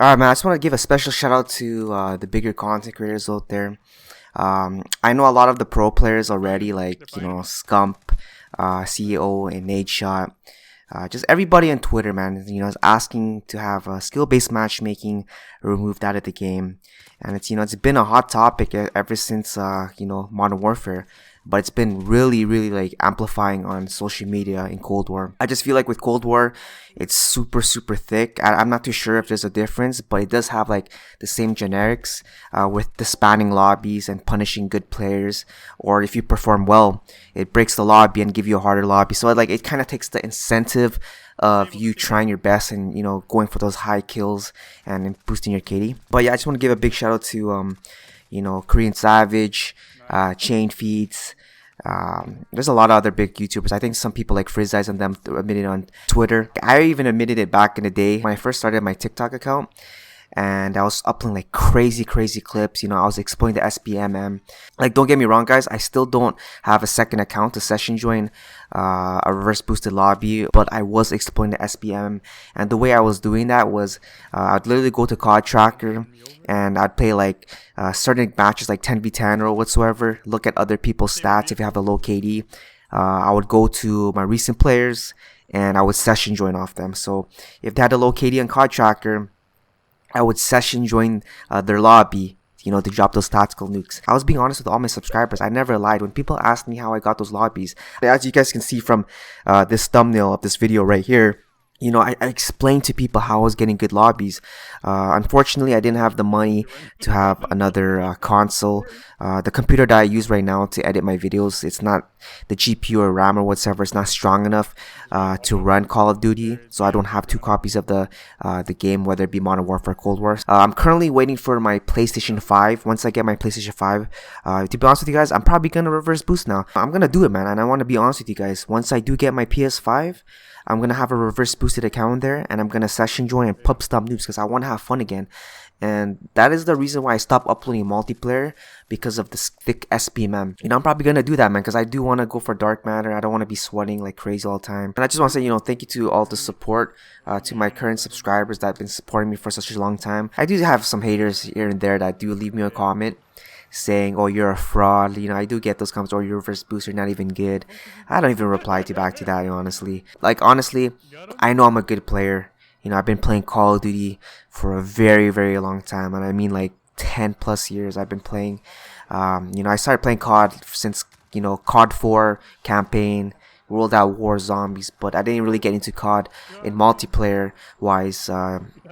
Alright, man, I just want to give a special shout out to the bigger content creators out there. I know a lot of the pro players already, like, Scump, CEO, and Nade Shot. Just everybody on Twitter, man, is asking to have skill-based matchmaking removed out of the game. And it's been a hot topic ever since, Modern Warfare. But it's been really, really like amplifying on social media in Cold War. I just feel like with Cold War, it's super, super thick. I'm not too sure if there's a difference, but it does have like the same generics with the spanning lobbies and punishing good players. Or if you perform well, it breaks the lobby and give you a harder lobby. So like it kind of takes the incentive of you trying your best and going for those high kills and boosting your KD. But yeah, I just want to give a big shout out to KoreanSavage, ChainFeeds. There's a lot of other big YouTubers. I think some people like Frizz and them admitted on Twitter. I even admitted it back in the day when I first started my TikTok account. And I was uploading like crazy clips. I was exploring the SBMM. Like, don't get me wrong, guys. I still don't have a second account to session join a reverse boosted lobby, but I was exploring the SBMM. And the way I was doing that was I'd literally go to COD Tracker and I'd play like certain matches like 10v10 or whatsoever. Look at other people's stats if you have a low KD. I would go to my recent players and I would session join off them. So if they had a low KD on COD Tracker, I would session join their lobby, to drop those tactical nukes. I was being honest with all my subscribers. I never lied. When people asked me how I got those lobbies, as you guys can see from this thumbnail of this video right here, I explained to people how I was getting good lobbies. Unfortunately, I didn't have the money to have another console. The computer that I use right now to edit my videos, it's not the GPU or RAM or whatever. It's not strong enough to run Call of Duty, so I don't have two copies of the game, whether it be Modern Warfare or Cold War. I'm currently waiting for my PlayStation 5. Once I get my PlayStation 5, to be honest with you guys, I'm probably gonna reverse boost now. I'm gonna do it, man, and I want to be honest with you guys. Once I do get my PS5, I'm going to have a reverse boosted account there, and I'm going to session join and pub stomp noobs because I want to have fun again. And that is the reason why I stopped uploading multiplayer, because of this thick SBMM. I'm probably going to do that, man, because I do want to go for dark matter. I don't want to be sweating like crazy all the time. And I just want to say, thank you to all the support, to my current subscribers that have been supporting me for such a long time. I do have some haters here and there that do leave me a comment saying, oh, you're a fraud. I do get those comments, or your reverse boost, you're not even good. I don't even reply back to that, honestly. Like, honestly, I know I'm a good player. I've been playing Call of Duty for a very, very long time, and I mean like 10 plus years I've been playing. I started playing COD since, COD 4 campaign, World at War Zombies, but I didn't really get into COD in multiplayer wise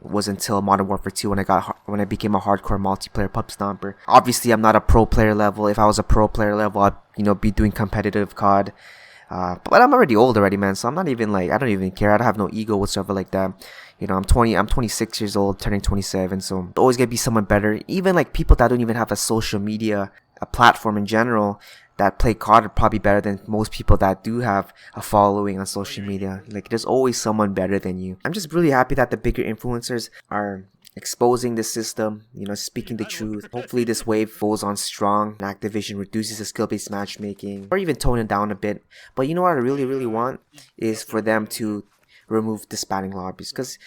was until Modern Warfare 2 when I became a hardcore multiplayer pub stomper. Obviously, I'm not a pro player level. If I was a pro player level, I'd be doing competitive COD. But I'm already old already, man, so I'm not even like, I don't even care. I don't have no ego whatsoever like that. I'm 26 years old, turning 27, so always gonna be someone better. Even like people that don't even have a social media, a platform in general, that play COD are probably better than most people that do have a following on social media. Like, there's always someone better than you. I'm just really happy that the bigger influencers are exposing the system, speaking the truth. Hopefully this wave goes on strong and Activision reduces the skill-based matchmaking, or even tone it down a bit. But what I really, really want is for them to remove the spanning lobbies, because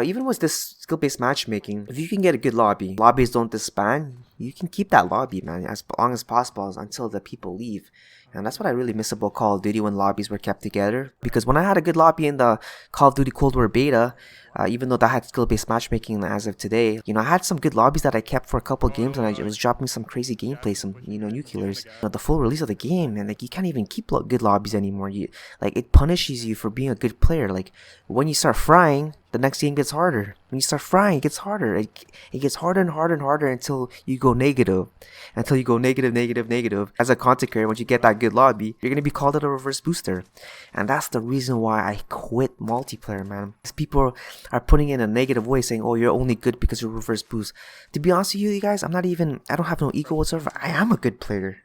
even with this skill-based matchmaking, if you can get a good lobbies don't disband, you can keep that lobby, man, as long as possible until the people leave. And that's what I really miss about Call of Duty, when lobbies were kept together. Because when I had a good lobby in the Call of Duty Cold War beta, even though that had skill-based matchmaking as of today, I had some good lobbies that I kept for a couple games, and I was dropping some crazy gameplay, some, nuclears. The full release of the game, and like, you can't even keep good lobbies anymore. It punishes you for being a good player. Like, when you start frying, the next game gets harder. When you start frying, it gets harder. It gets harder and harder and harder until you go negative. Until you go negative. As a content creator, once you get that good lobby, you're going to be called a reverse booster. And that's the reason why I quit multiplayer, man. Because people are putting in a negative way, saying, oh, you're only good because you reverse boost. To be honest with you guys, I don't have no ego whatsoever. I am a good player.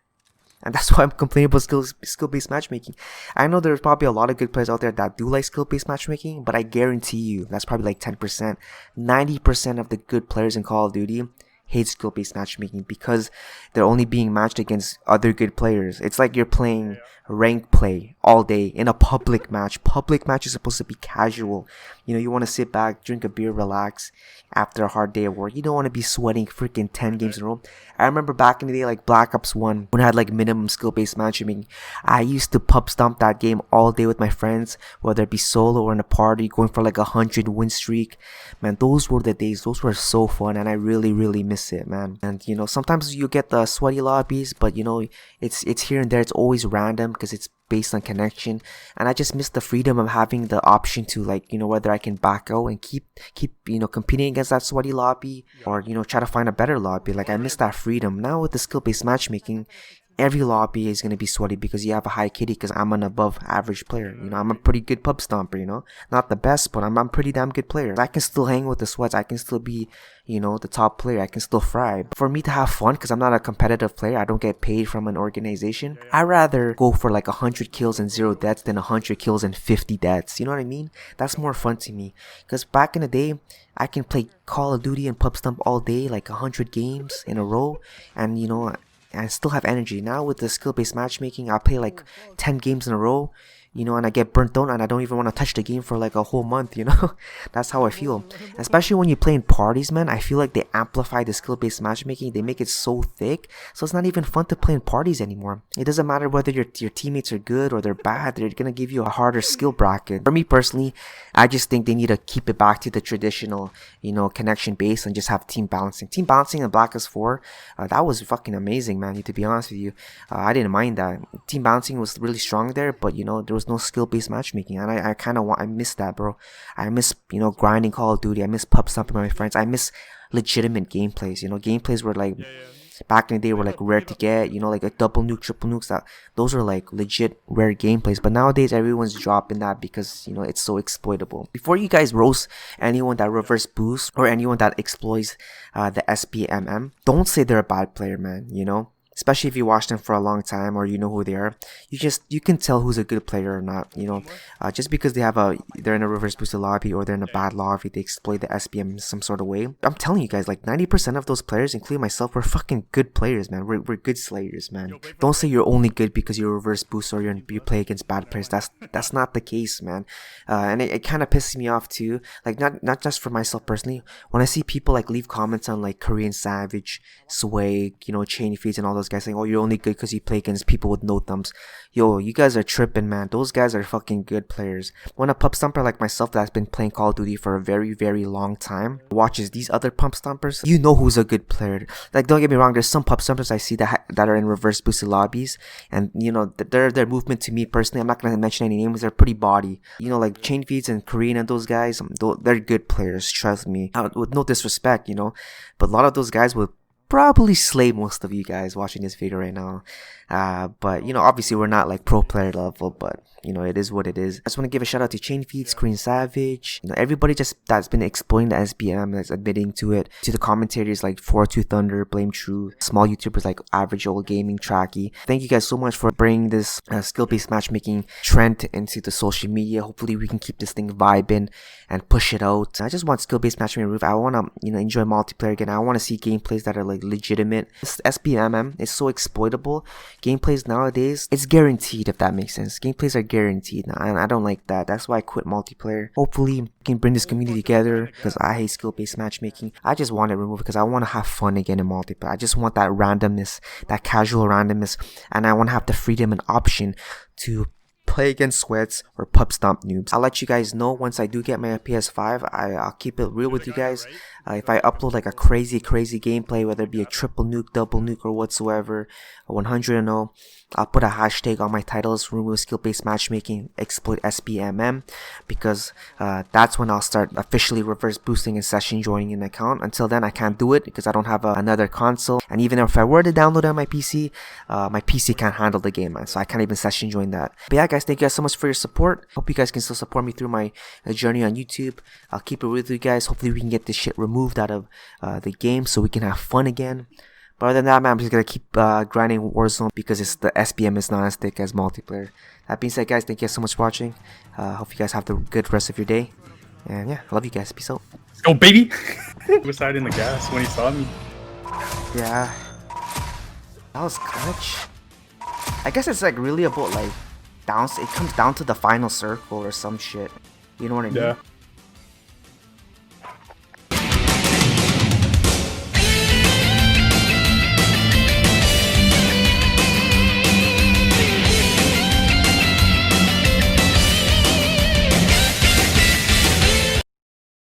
And that's why I'm complaining about skill-based matchmaking. I know there's probably a lot of good players out there that do like skill-based matchmaking, but I guarantee you, that's probably like 10%. 90% of the good players in Call of Duty hate skill-based matchmaking because they're only being matched against other good players. It's like you're playing rank play all day in a public match. Public match is supposed to be casual. You know, you want to sit back, drink a beer, relax after a hard day of work. You don't want to be sweating freaking 10 games in a row. I remember back in the day, like Black Ops 1, when I had like minimum skill-based matchmaking, I used to pub stomp that game all day with my friends, whether it be solo or in a party, going for like 100 win streak. Man, those were the days. Those were so fun, and I really, really miss it, man. And you know, sometimes you get the sweaty lobbies, but you know, it's here and there. It's always random because it's based on connection, and I just miss the freedom of having the option to, like, you know, whether I can back out and keep you know, competing against that sweaty lobby, or you know, try to find a better lobby. Like, I miss that freedom. Now with the skill-based matchmaking, every lobby is going to be sweaty because you have a high kitty, because I'm an above average player. You know, I'm a pretty good pub stomper, you know. Not the best, but I'm a pretty damn good player. I can still hang with the sweats. I can still be, you know, the top player. I can still fry. But for me to have fun, because I'm not a competitive player, I don't get paid from an organization, I rather go for like 100 kills and 0 deaths than 100 kills and 50 deaths. You know what I mean? That's more fun to me. Because back in the day, I can play Call of Duty and pub stomp all day, like 100 games in a row, and you know, I still have energy. Now with the skill-based matchmaking, I play like 10 games in a row, you know, and I get burnt out and I don't even want to touch the game for like a whole month, you know. That's how I feel. Especially when you play in parties, man. I feel like they amplify the skill-based matchmaking. They make it so thick, so it's not even fun to play in parties anymore. It doesn't matter whether your teammates are good or they're bad. They're gonna give you a harder skill bracket. For me personally, I just think they need to keep it back to the traditional, you know, connection base and just have team balancing. Team balancing in Black Ops 4, that was fucking amazing, man. To be honest with you, I didn't mind that. Team balancing was really strong there, but you know, there was no skill-based matchmaking, and I kind of I miss that, bro. I miss, you know, grinding Call of Duty. I miss pub stomping with my friends. I miss legitimate gameplays. You know, gameplays were like, back in the day, were like rare to get. You know, like a double nuke, triple nukes. Those are like legit rare gameplays. But nowadays, everyone's dropping that because, you know, it's so exploitable. Before you guys roast anyone that reverse boosts or anyone that exploits the SBMM, don't say they're a bad player, man. You know. Especially if you watch them for a long time or you know who they are, you can tell who's a good player or not. You know, just because they're in a reverse boosted lobby or they're in a bad lobby, they exploit the SBM in some sort of way. I'm telling you guys, like 90% of those players, including myself, we're fucking good players, man. We're good slayers, man. Don't say you're only good because you're a reverse boost or you play against bad players. That's not the case, man. And it kind of pisses me off too. Like not just for myself personally. When I see people like leave comments on like KoreanSavage, Sway, you know, ChainFeeds and all those guys saying, oh, you're only good because you play against people with no thumbs. Yo, you guys are tripping, man. Those guys are fucking good players. When a pump stomper like myself that's been playing Call of Duty for a very, very long time watches these other pump stompers, you know who's a good player. Like, don't get me wrong, there's some pump stompers I see that are in reverse boosted lobbies, and you know, their movement to me personally, I'm not gonna mention any names, they're pretty body. You know, like ChainFeeds and Korean and those guys, they're good players, trust me. With no disrespect, you know, but a lot of those guys will probably slay most of you guys watching this video right now. But you know, obviously we're not like pro player level, but you know, it is what it is. I just want to give a shout out to ChainFeeds, KoreanSavage, you know, everybody just that's been exploiting the SBM, that's admitting to it, to the commentators like 42 Thunder, Blame True, small YouTubers like Average Old Gaming, Tracky. Thank you guys so much for bringing this skill-based matchmaking trend into the social media. Hopefully we can keep this thing vibing and push it out. I just want skill-based matchmaking. I want to, you know, enjoy multiplayer again. I want to see gameplays that are like legitimate. This SBMM is so exploitable. Gameplays nowadays, it's guaranteed, if that makes sense. Gameplays are guaranteed now, and I don't like that. That's why I quit multiplayer. Hopefully we can bring this community together, because I hate skill-based matchmaking. I just want it removed because I want to have fun again in multiplayer. I just want that randomness, that casual randomness, and I want to have the freedom and option to play against sweats or pub stomp noobs. I'll let you guys know once I do get my PS5. I'll keep it real with you guys. If I upload like a crazy gameplay, whether it be a triple nuke, double nuke, or whatsoever, 100-0, I'll put a hashtag on my titles: remove skill-based matchmaking, exploit SBMM, because that's when I'll start officially reverse boosting and session joining an account. Until then, I can't do it because I don't have another console, and even if I were to download it on my PC can't handle the game, man, so I can't even session join that. But yeah, guys, thank you guys so much for your support. Hope you guys can still support me through my journey on YouTube. I'll keep it with you guys. Hopefully we can get this shit removed out of the game so we can have fun again. But other than that, man, I'm just gonna keep grinding Warzone because the SBM is not as thick as multiplayer. That being said, guys, thank you guys so much for watching. Hope you guys have the good rest of your day. And yeah, I love you guys. Peace out. Let's go, baby! He was hiding the gas when he saw me. Yeah. That was clutch. I guess it's like really about like it comes down to the final circle or some shit. You know what I mean? Yeah.